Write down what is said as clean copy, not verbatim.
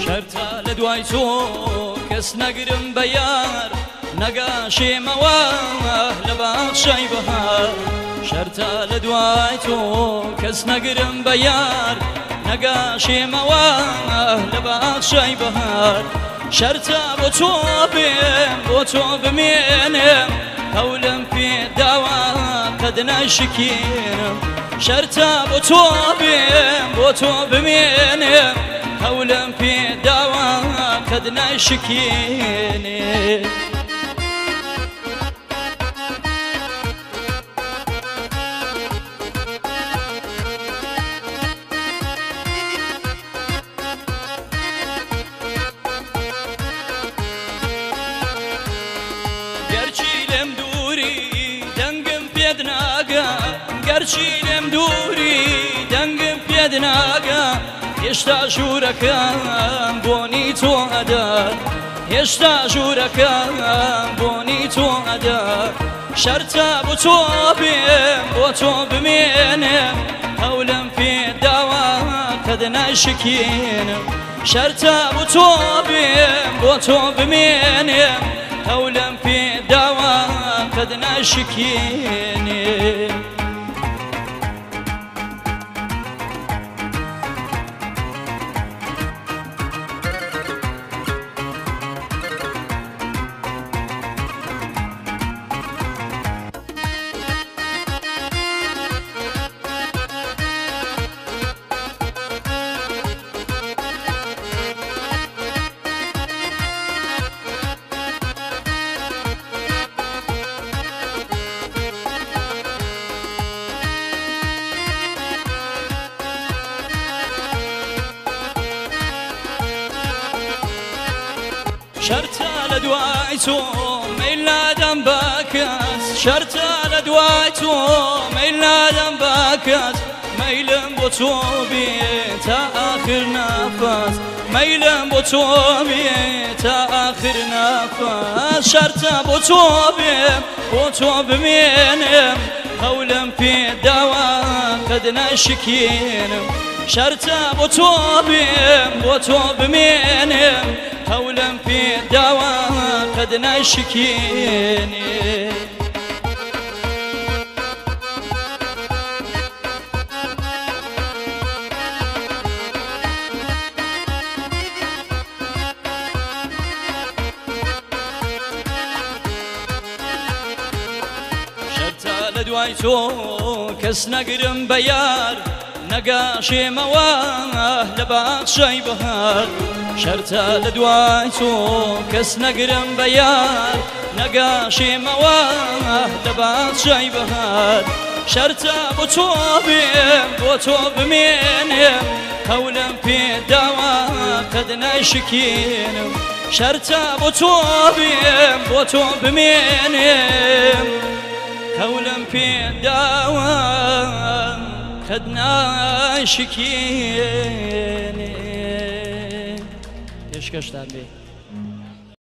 شەرتە لە دوای تۆ کەس نەگرم بە یار نەگاشێمەوە لە باخشەی بەهار شەرتە لە دوای تۆ کەس نەگرم بە یار نەگاشێمەوە لە باخشەی بەهار شەرتە بۆ تۆ بێم بۆ تۆ بمێنم هەولم پێداوە قەت نەشکێنم شەرتە بۆ تۆ بێم بۆ تۆ بمێنم هەولم پێداوە قەت نەشکێنم گەرچی لێم دووری دەنگم پێت ناگا هێشتا ژوورەکەم بۆنی تۆ ئەدات هێشتا ژوورەکەم بۆنی تۆ ئەدات شەرتە بۆ تۆ بێم بۆ تۆ بمێنم هەولم پێداوە قەت نەشکێنم شەرتە بۆ تۆ بێم بۆ تۆ بمێنم هەولم پێداوە قەت نەشکێنم شەرتە لە دوای تۆ مەیل نادەم بە کەس شەرتە لە دوای تۆ مەیل نادەم بە کەس مەیلم بۆ تۆ بێ تا ئاخر نەفەس مەیلم بۆ تۆ بێ تا ئاخر نەفەس شەرتە بۆ تۆ بێم بۆ تۆ بمێنم هەولم پێداوە قەت نەشکێنم شەرتە بۆ تۆ بێم بۆ تۆ بمێنم هەولم پێداوە قەت نەشکێنم شەرتە لە دوای تۆ کەس نەگرم بە یار نەگاشێمەوە لە باخشەی بەهار شەرتە لە دوای تۆ کەس نەگرم بە یار نەگاشێمەوە لە باخشەی بەهار شەرتە بۆ تۆ بێم بۆ تۆ بمێنم هەولم پێداوە قەت نەشکێنم شەرتە بۆ تۆ بێم بۆ تۆ بمێنم هەولم پێداوە قەت نەشکێنم پێشکەشتان بێ